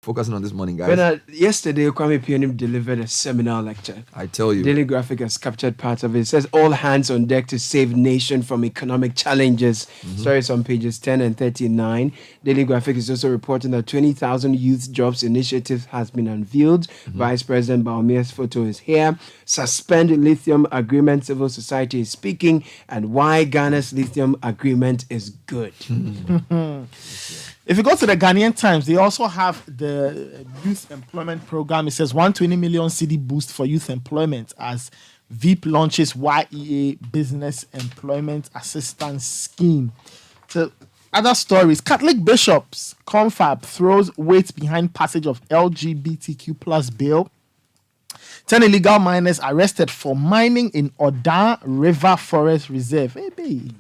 focusing on this morning, guys? Bernard, yesterday, Kwame Pionim delivered a seminar lecture. I tell you. Daily Graphic has captured part of it. It says, all hands on deck to save nation from economic challenges. Stories on pages 10 and 39. Daily Graphic is also reporting that 20,000 youth jobs initiative has been unveiled. Vice President Baumia's photo is here. Suspend lithium agreement, civil society is speaking, and why Ghana's lithium agreement is good. If you go to the Ghanaian Times, they also have the youth employment program. It says 120 million cedi boost for youth employment as VIP launches YEA Business Employment Assistance Scheme. So, other stories. Catholic bishops, confab throws weight behind passage of LGBTQ plus bill. 10 illegal miners arrested for mining in Oda River Forest Reserve. Hey.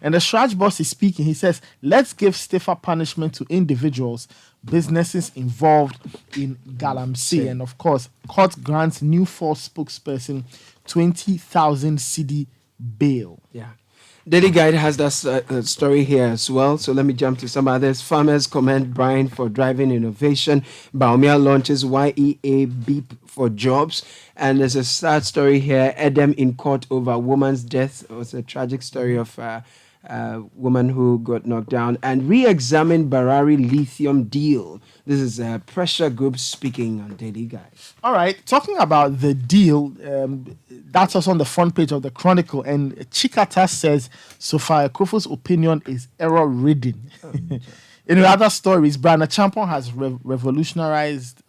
And the Shraj boss is speaking. He says, let's give stiffer punishment to individuals, businesses involved in Galamsey. And of course, court grants new force spokesperson 20,000 cedi bail. Yeah. Daily Guide has that story here as well. So let me jump to some others. Farmers commend Brian for driving innovation. Baumia launches YEA Beep for jobs. And there's a sad story here. Edem in court over woman's death. It was a tragic story of a woman who got knocked down. And re-examine Barari lithium deal. This is a pressure group speaking on Daily Guide. All right, talking about the deal, that's also on the front page of the Chronicle. And Chikata says Sophia Kofo's opinion is error-ridden. In other stories, Brana Champon has revolutionized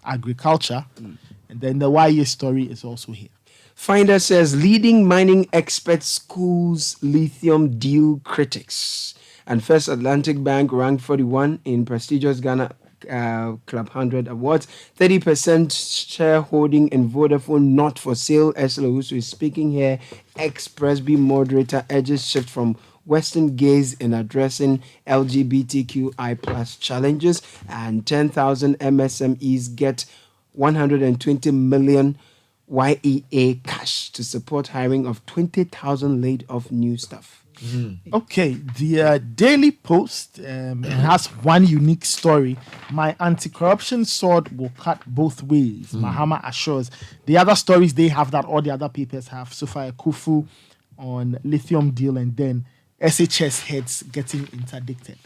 agriculture. And then the YA story is also here. Finder says leading mining expert schools lithium deal critics. And First Atlantic Bank ranked 41 in prestigious Ghana Club 100 Awards. 30% shareholding in Vodafone not for sale. Eslo, who is speaking here, ex-Presby moderator urges shift from Western gaze in addressing LGBTQI plus challenges. And 10,000 MSMEs get 120 million YEA cash to support hiring of 20,000 laid off new staff. Okay, the Daily Post has one unique story. My anti-corruption sword will cut both ways. Mahama assures. The other stories they have that all the other papers have. Sophia Kufu on lithium deal and then SHS heads getting interdicted.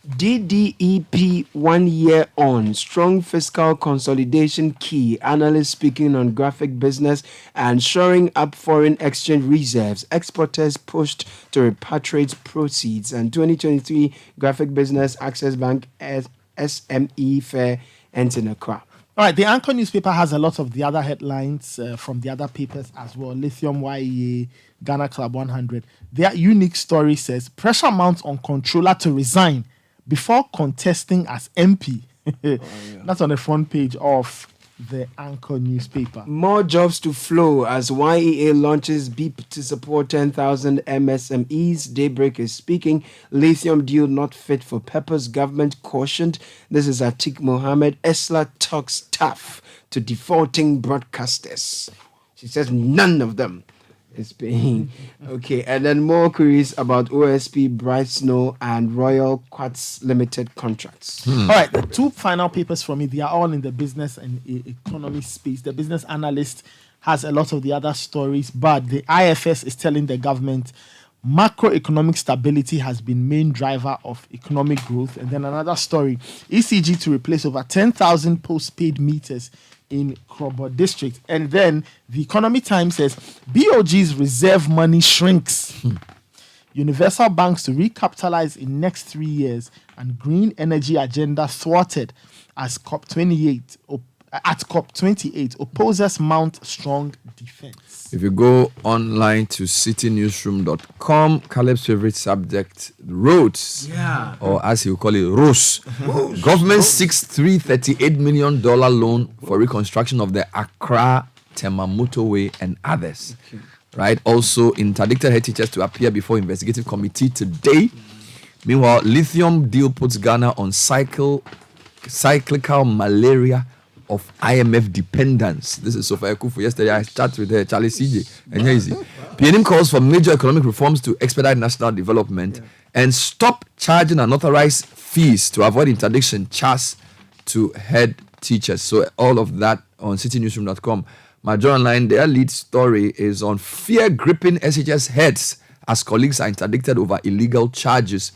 DDEP 1 year on, strong fiscal consolidation key, analysts speaking on graphic business and shoring up foreign exchange reserves, exporters pushed to repatriate proceeds, and 2023 graphic business Access Bank SME fair ends in a crowd. All right, the Anchor newspaper has a lot of the other headlines from the other papers as well. Lithium YEA, Ghana Club 100. Their unique story says, pressure mounts on controller to resign before contesting as MP. That's on the front page of the Anchor newspaper. More jobs to flow as YEA launches BEEP to support 10,000 MSMEs. Daybreak is speaking. Lithium deal not fit for purpose. Government cautioned. This is Atik Mohammed. Esla talks tough to defaulting broadcasters. She says none of them is paying. Okay, and then more queries about OSP, Bright Snow, and Royal Quartz Limited contracts. All right, the two final papers for me, they are all in the business and economy space. The business analyst has a lot of the other stories, but the IFS is telling the government macroeconomic stability has been main driver of economic growth. And then another story, ECG to replace over 10,000 postpaid meters in Krobo district. And then the Economy Times says BOG's reserve money shrinks. Universal banks to recapitalize in next 3 years, and green energy agenda thwarted as COP28 at COP28 opposers mount strong defense. If you go online to citynewsroom.com, Caleb's favorite subject, roads. Yeah. Or as he will call it, ROS. Government seeks $338 million loan for reconstruction of the Accra Tema motorway and others. Okay. Right. Also, interdicted head teachers to appear before investigative committee today. Meanwhile, lithium deal puts Ghana on cyclical malaria of IMF dependence. This is Sophia Kufu. Yesterday I chatted with her, Charlie CJ, and here is it. PNM calls for major economic reforms to expedite national development. and stop charging unauthorized fees to avoid interdiction, CHAS to head teachers. So all of that on citynewsroom.com. Major Online, their lead story is on fear gripping SHS heads as colleagues are interdicted over illegal charges.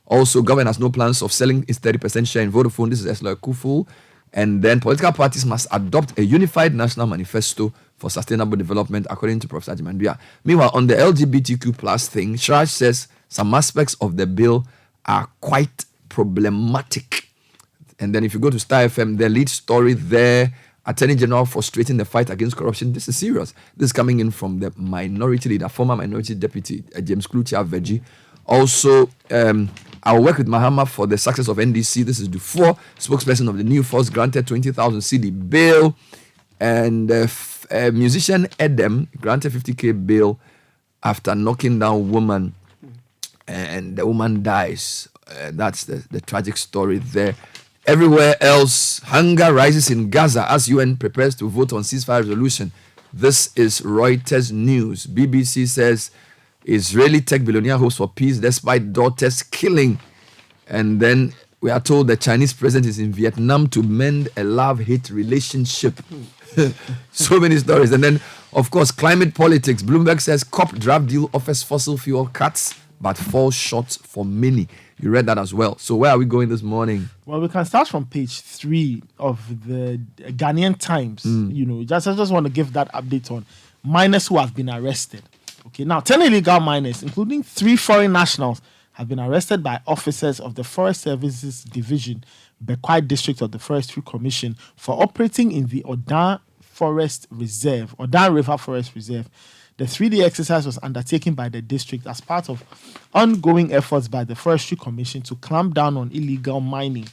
Also, government has no plans of selling its 30% share in Vodafone. This is Eslo Kufu. And then political parties must adopt a unified national manifesto for sustainable development, according to Professor Jimandua. Meanwhile, on the LGBTQ plus thing, Shraj says some aspects of the bill are quite problematic. And then if you go to Star FM, their lead story there, Attorney General frustrating the fight against corruption. This is serious. This is coming in from the minority leader, former minority deputy, James Klutia Veggie. Also, I'll work with Mahama for the success of NDC. This is Dufour, spokesperson of the new force, granted 20,000 CD bail. And musician Edem granted 50K bail after knocking down woman, and the woman dies. That's the tragic story there. Everywhere else, hunger rises in Gaza as UN prepares to vote on ceasefire resolution. This is Reuters news. BBC says Israeli tech billionaire hopes for peace despite daughter's killing. And then we are told the Chinese president is in Vietnam to mend a love-hate relationship. So many stories. And then, of course, climate politics. Bloomberg says COP draft deal offers fossil fuel cuts but falls short for many. You read that as well. So where are we going this morning? Well, we can start from page 3 of the Ghanaian Times. You know, I just want to give that update on miners who have been arrested. Okay, now 10 illegal miners, including 3 foreign nationals, have been arrested by officers of the Forest Services Division, Bekwai District of the Forestry Commission, for operating in the Odan River Forest Reserve. The 3-day exercise was undertaken by the district as part of ongoing efforts by the Forestry Commission to clamp down on illegal mining.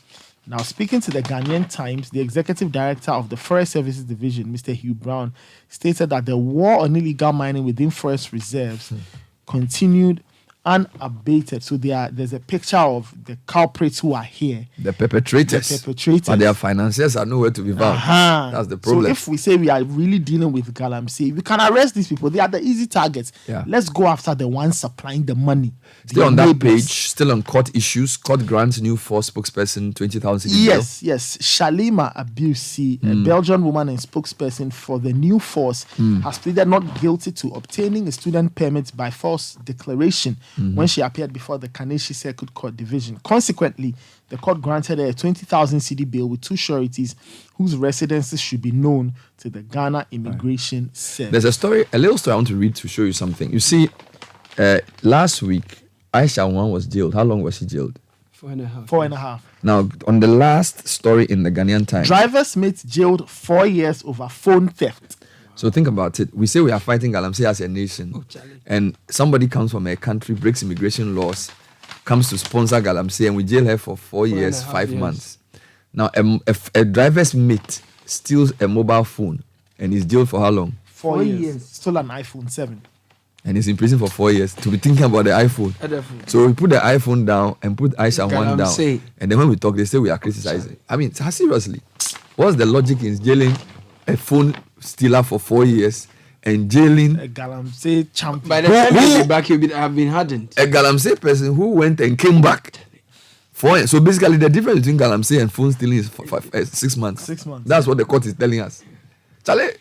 Now, speaking to the Ghanaian Times, the executive director of the Forest Services Division, Mr. Hugh Brown, stated that the war on illegal mining within forest reserves continued unabated. So there's a picture of the culprits who are here. The perpetrators. But their financiers are nowhere to be found. That's the problem. So if we say we are really dealing with Galamsey, we can arrest these people. They are the easy targets. Yeah. Let's go after the ones supplying the money. Still on that page, still on court issues. Court grants new force spokesperson 20,000. Yes. Shalima Abusi, a Belgian woman and spokesperson for the new force, has pleaded not guilty to obtaining a student permit by false declaration when she appeared before the Kaneshi Circuit Court Division. Consequently, the court granted her a 20,000 CD bail with 2 sureties whose residences should be known to the Ghana Immigration Service. There's a little story I want to read to show you something. You see, last week, Aisha Wan was jailed. How long was she jailed? 4.5. 4.5. Now, on the last story in the Ghanaian Times, driver's mate jailed 4 years over phone theft. So think about it. We say we are fighting Galamsey as a nation, and somebody comes from a country, breaks immigration laws, comes to sponsor Galamsey, and we jail her for 4 years, 5 months. Now, a driver's mate steals a mobile phone, and he's jailed for how long? 4 years. Stole an iPhone 7. And he's in prison for 4 years to be thinking about the iPhone. So we put the iPhone down and put Aisha One down. And then when we talk, they say we are criticizing. I mean, seriously, what's the logic in jailing a phone stealer for 4 years and jailing a Galamsey champion? By the time you get back, he'll have been hardened. A Galamsey person who went and came back. So basically, the difference between Galamsey and phone stealing is 6 months. 6 months. That's what the court is telling us. Charlie,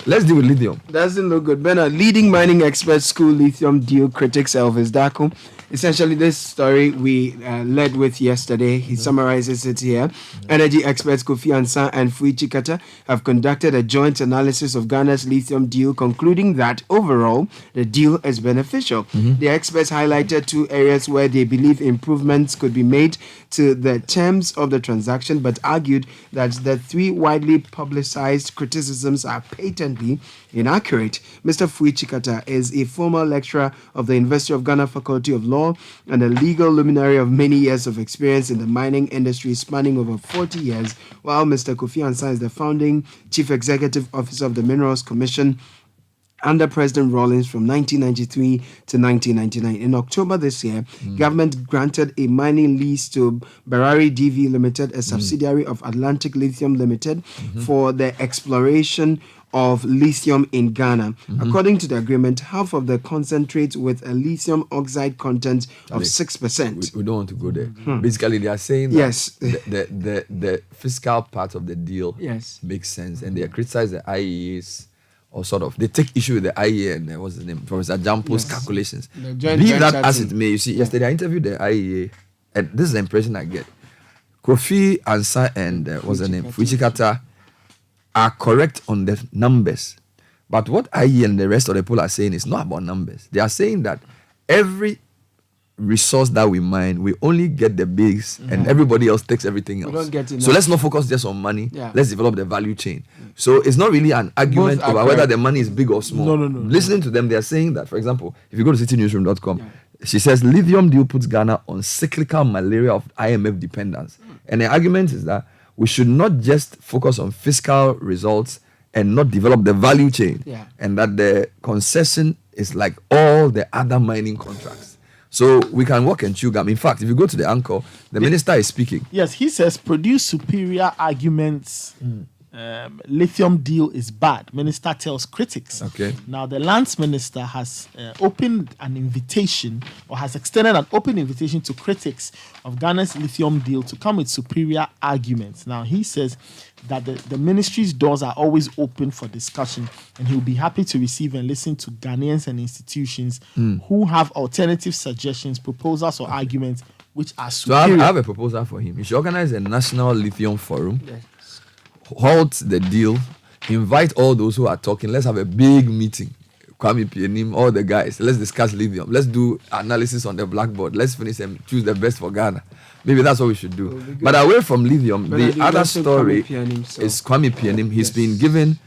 let's deal with lithium. Doesn't look good. Bernard, leading mining experts school lithium deal critics Elvis Dakum. Essentially, this story we led with yesterday. He summarizes it here. Energy experts Kofi Ansan and Fui Chikata have conducted a joint analysis of Ghana's lithium deal, concluding that overall, the deal is beneficial. The experts highlighted 2 areas where they believe improvements could be made to the terms of the transaction, but argued that the 3 widely publicized criticisms are patently inaccurate. Mr. Fui Chikata is a former lecturer of the University of Ghana Faculty of Law and a legal luminary of many years of experience in the mining industry spanning over 40 years, while Mr. Kofi Ansan is the founding chief executive officer of the Minerals Commission under President Rawlings from 1993 to 1999. In October this year, government granted a mining lease to Barari DV Limited, a subsidiary of Atlantic Lithium Limited, for the exploration of lithium in Ghana. According to the agreement, half of the concentrate with a lithium oxide content of 6%. We don't want to go there. Basically, they are saying that Yes. the fiscal part of the deal Yes. makes sense, and they criticize the IEA's, or sort of, they take issue with the IEA and what's his name, Professor Jampo's calculations. The joint Be that venture as team. it may, you see, yesterday I interviewed the IEA, and this is the impression I get. Kofi Ansa and what's the name, Fuchikata, are correct on the numbers, but what IE and the rest of the people are saying is not about numbers. They are saying that every resource that we mine, we only get the base, and everybody else takes everything else. don't get So enough. let's not focus just on money. Yeah. Let's develop the value chain. So it's not really an argument are over whether correct. the money is big or small. No. Listening to them, they are saying that, for example, if you go to citynewsroom.com, she says lithium deal puts Ghana on cyclical malaria of IMF dependence. And the argument is that we should not just focus on fiscal results and not develop the value chain. Yeah. And that the concession is like all the other mining contracts. So we can walk and chew gum. In fact, if you go to the anchor, the minister is speaking. Yes, he says produce superior arguments. Lithium deal is bad. Minister tells critics. Okay. Now the lands minister has opened an invitation, or has extended an open invitation to critics of Ghana's lithium deal to come with superior arguments. Now he says that the ministry's doors are always open for discussion, and he'll be happy to receive and listen to Ghanaians and institutions who have alternative suggestions, proposals, or arguments which are So I superior. have a proposal for him. He should organize a national lithium forum, halt the deal, invite all those who are talking. Let's have a big meeting. Kwame Pienim, all the guys. Let's discuss lithium. Let's do analysis on the blackboard. Let's finish and choose the best for Ghana. Maybe that's what we should do. But away from lithium, But the other also story Kwame Pienim, so- is Kwame Pienim. He's been given,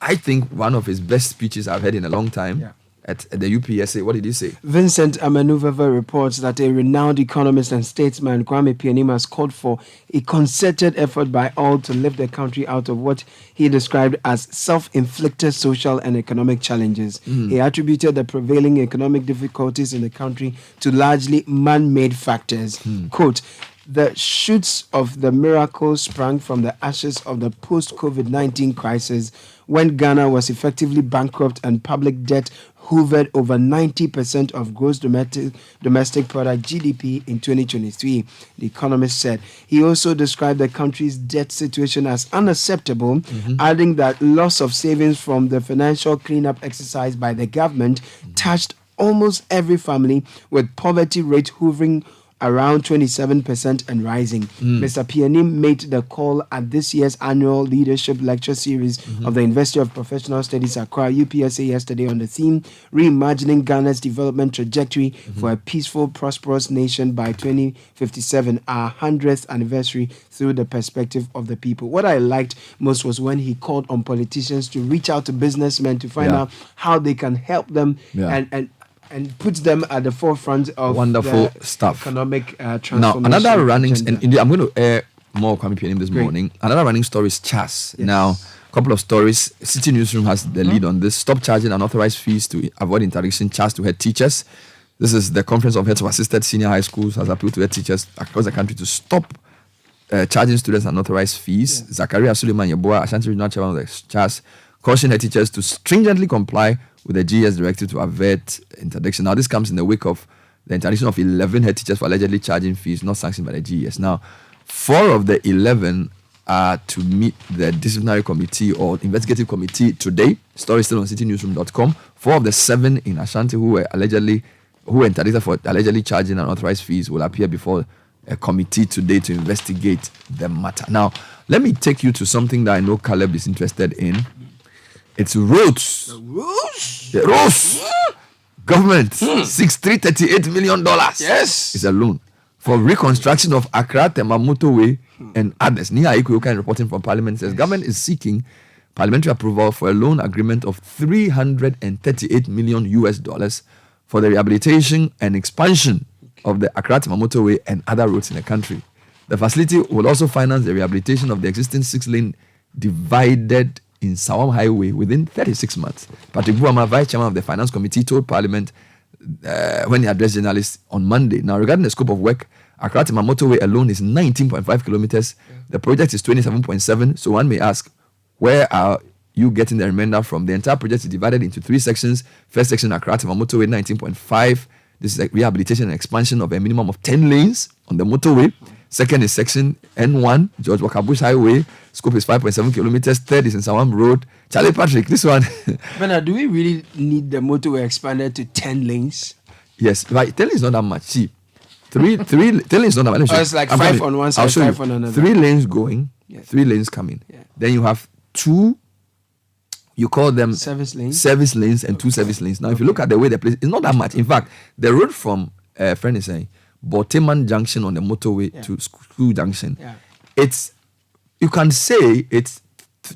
I think, one of his best speeches I've heard in a long time at the UPSA. What did he say? Vincent Amenuveve reports that a renowned economist and statesman, Kwame Pienim, has called for a concerted effort by all to lift the country out of what he described as self-inflicted social and economic challenges. He attributed the prevailing economic difficulties in the country to largely man-made factors. Quote, the shoots of the miracle sprang from the ashes of the post-COVID-19 crisis, when Ghana was effectively bankrupt and public debt hovered over 90% of gross domestic product GDP in 2023, the economist said. He also described the country's debt situation as unacceptable, adding that loss of savings from the financial cleanup exercise by the government touched almost every family, with poverty rate hovering around 27% and rising. Mr. Pienim made the call at this year's annual leadership lecture series of the University of Professional Studies Accra, UPSA, yesterday on the theme, Reimagining Ghana's Development Trajectory for a Peaceful, Prosperous Nation by 2057, our 100th anniversary through the perspective of the people. What I liked most was when he called on politicians to reach out to businessmen to find out how they can help them and puts them at the forefront of Wonderful the stuff. economic Now, transformation. another running, agenda. and indeed, I'm going to air more Kwame Pienim this morning. Another running story is CHAS. Now, a couple of stories. City Newsroom has the lead on this. Stop charging unauthorized fees to avoid interdiction. CHAS to head teachers. This is the Conference of Heads of Assisted Senior High Schools has appealed to head teachers across the country to stop charging students unauthorized fees. Zachariah Suleiman Yeboah, Ashanti Regional Chairman of the CHAS, cautioned head teachers to stringently comply with the GS directive to avert interdiction. Now, this comes in the wake of the interdiction of 11 head teachers for allegedly charging fees not sanctioned by the GS. Now, 4 of the 11 are to meet the disciplinary committee or investigative committee today. Story still on citynewsroom.com. 4 of the 7 in Ashanti who were interdicted for allegedly charging unauthorized fees will appear before a committee today to investigate the matter. Now, let me take you to something that I know Caleb is interested in. It's roads. The roads. Government, $338 million. Yes. It's a loan for reconstruction of Accra Temamoto Way and others. Nia Ikuyoka reporting from Parliament says government is seeking parliamentary approval for a loan agreement of $338 million for the rehabilitation and expansion of the Accra Temamoto Way and other roads in the country. The facility will also finance the rehabilitation of the existing 6-lane divided in Sawam Highway within 36 months. Patrick Buama, Vice Chairman of the Finance Committee, told Parliament when he addressed journalists on Monday. Now, regarding the scope of work, Accra Temamoto Way alone is 19.5 kilometers. The project is 27.7. So one may ask, where are you getting the remainder from the entire project is divided into 3 sections. First section, Accra Tema Motorway 19.5. This is a rehabilitation and expansion of a minimum of 10 lanes on the motorway. Second is section N1, George Walker Bush Highway. Scope is 5.7 kilometers. Third is in Sawam Road. Charlie Patrick, this one. Bernard, do we really need the motorway expanded to 10 lanes? Yes, right. 10 lanes is not that much. See, 10 lanes is not that much. Oh, it's like 5 on one side, 5 on another. 3 lanes going, Yeah. 3 lanes coming. Yeah. Then you have 2, you call them Service lanes? service lanes and 2 service lanes. Now, if you look at the way the place, it's not that much. In fact, the road from, friend is saying, Boteman Junction on the motorway to School Junction, it's, you can say it's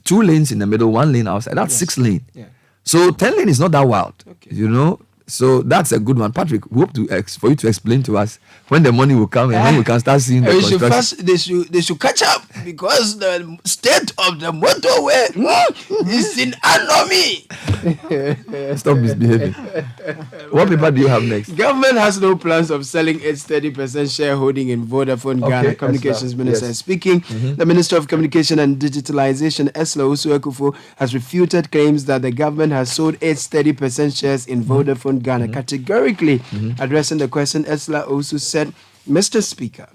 2 lanes in the middle, 1 lane outside. That's 6 lane. Yeah. So 10 lane is not that wild, Okay. you know. So that's a good one, Patrick. We hope to for you to explain to us when the money will come and when we can start seeing the construction. They should catch up because the state of the motorway is in anomy. Stop misbehaving. What paper do you have next? Government has no plans of selling its 30% shareholding in Vodafone Ghana. Communications Minister speaking. The Minister of Communication and Digitalization, Esla Osuekufo, has refuted claims that the government has sold its 30% shares in Vodafone Ghana. Categorically addressing the question, Esla also said, Mr. Speaker,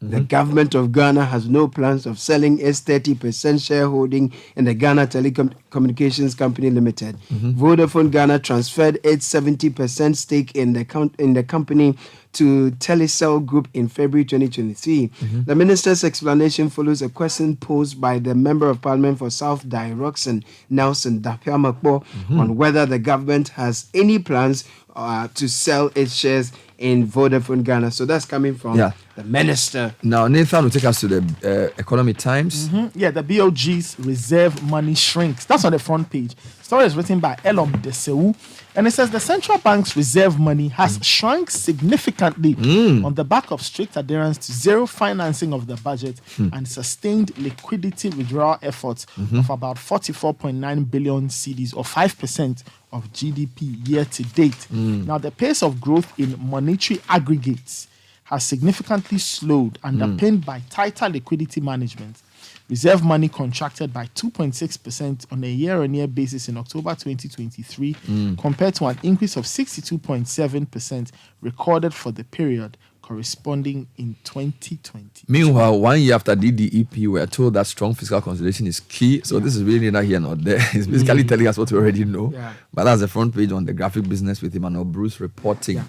the government of Ghana has no plans of selling its 30% shareholding in the Ghana Telecommunications Company Limited. Vodafone Ghana transferred its 70% stake in the company to Telecel Group in February 2023. The minister's explanation follows a question posed by the Member of Parliament for South Diroxen, Nelson Dapiamakbo, on whether the government has any plans to sell its shares in Vodafone Ghana. So that's coming from the minister. Now, Nathan will take us to the Economy Times. Yeah, the BOG's reserve money shrinks. That's on the front page. Story is written by Elom Deseu, and it says the central bank's reserve money has shrunk significantly on the back of strict adherence to zero financing of the budget and sustained liquidity withdrawal efforts of about 44.9 billion cedis, or 5% of GDP year to date. Now, the pace of growth in monetary aggregates has significantly slowed, underpinned by tighter liquidity management. Reserve money contracted by 2.6% on a year-on-year basis in October 2023, compared to an increase of 62.7% recorded for the period corresponding in 2020. Meanwhile, 1 year after DDEP, we are told that strong fiscal consolidation is key. So this is really neither here nor there. It's basically telling us what we already know. But that's the front page on the graphic business with Emmanuel Bruce reporting.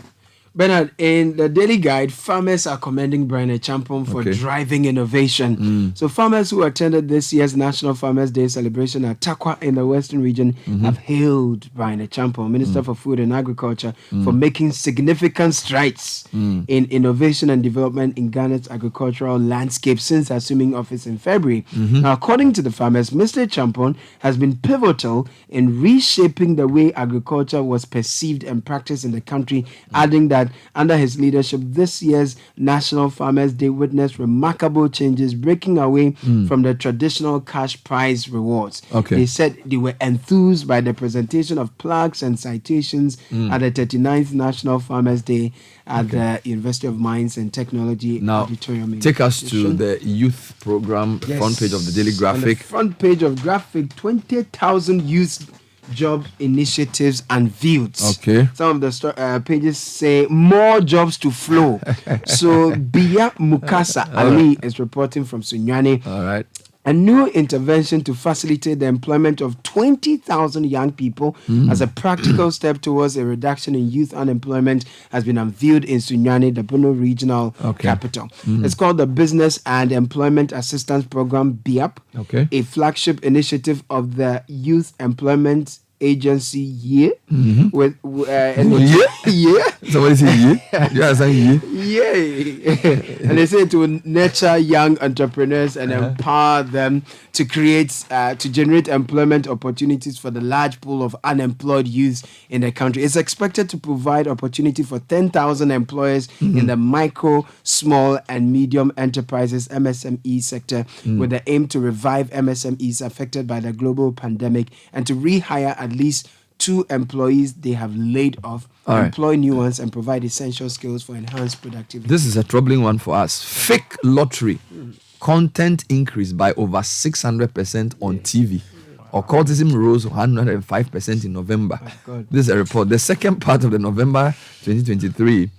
Bernard, in the Daily Guide, farmers are commending Brian Champon for driving innovation. So farmers who attended this year's National Farmers Day celebration at Takwa in the Western region have hailed Brian Champon, Minister for Food and Agriculture, for making significant strides in innovation and development in Ghana's agricultural landscape since assuming office in February. Now, according to the farmers, Mr. Champon has been pivotal in reshaping the way agriculture was perceived and practiced in the country, adding that under his leadership, this year's National Farmers Day witnessed remarkable changes, breaking away from the traditional cash prize rewards. They said they were enthused by the presentation of plaques and citations at the 39th National Farmers Day at the University of Mines and Technology Auditorium. Take us to the youth program, front page of the Daily Graphic. On the front page of Graphic, 20,000 youth job initiatives unveiled. Some of the pages say more jobs to flow. So Bia Mukasa Ali is reporting from Sunyani. A new intervention to facilitate the employment of 20,000 young people as a practical step towards a reduction in youth unemployment has been unveiled in Sunyani, the Bono regional capital. It's called the Business and Employment Assistance Program, BIAP, a flagship initiative of the Youth Employment Agency year with somebody say year? You are saying year? And they say to nurture young entrepreneurs and empower them to create to generate employment opportunities for the large pool of unemployed youth in the country. It's expected to provide opportunity for 10,000 employers in the micro, small and medium enterprises (MSME) sector, with the aim to revive MSMEs affected by the global pandemic and to rehire at least 2 employees they have laid off, employ new ones, and provide essential skills for enhanced productivity. This is a troubling one for us. Fake lottery content increased by over 600% on TV Occultism rose 105% in November. God. This is a report. The second part of the November 2023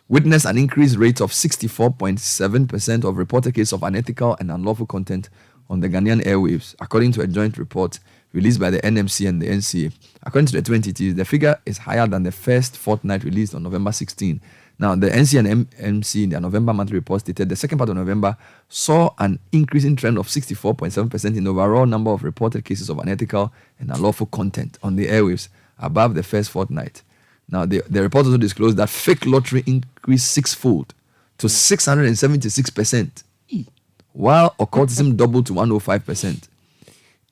witnessed an increased rate of 64.7% of reported cases of unethical and unlawful content on the Ghanaian airwaves, according to a joint report released by the NMC and the NCA. According to the 20, the figure is higher than the first fortnight released on November 16. Now, the NC and MMC in their November monthly report stated the second part of November saw an increasing trend of 64.7% in the overall number of reported cases of unethical and unlawful content on the airwaves above the first fortnight. Now, the report also disclosed that fake lottery increased sixfold to 676%, while occultism doubled to 105%.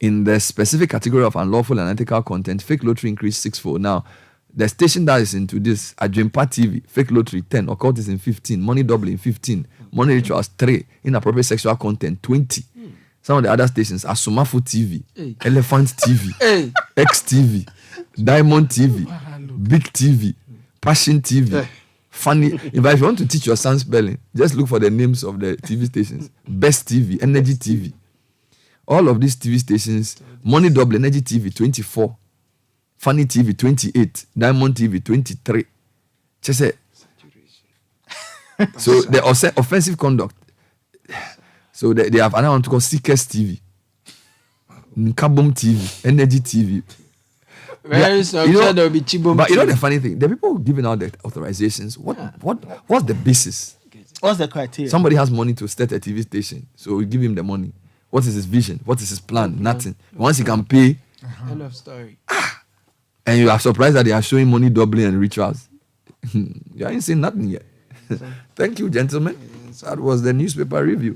In the specific category of unlawful and unethical content, fake lottery increased sixfold. Now, the station that is into this, Ajimpa TV, fake lottery 10, occultism 15, money doubling 15, money rituals 3, inappropriate sexual content 20. Some of the other stations are Sumafu TV, Elephant TV, X TV, Diamond TV, Big TV, Passion TV, Funny. If you want to teach your son spelling, just look for the names of the TV stations. Best TV, Energy TV. All of these TV stations, Money Double, Energy TV 24, Funny TV 28, Diamond TV 23. Just say. So the offensive conduct. So they have another one called Seekers TV, Kabum TV, Energy TV. Very soon, there will be Chibum. But you know the funny thing, the people giving out the authorizations, what's the basis? What's the criteria? Somebody has money to start a TV station, so we give him the money. What is his vision? What is his plan? Nothing. Once he can pay, End of story. and you are surprised that they are showing money doubling and rituals. You ain't seen nothing yet. Thank you, gentlemen. That was the newspaper review.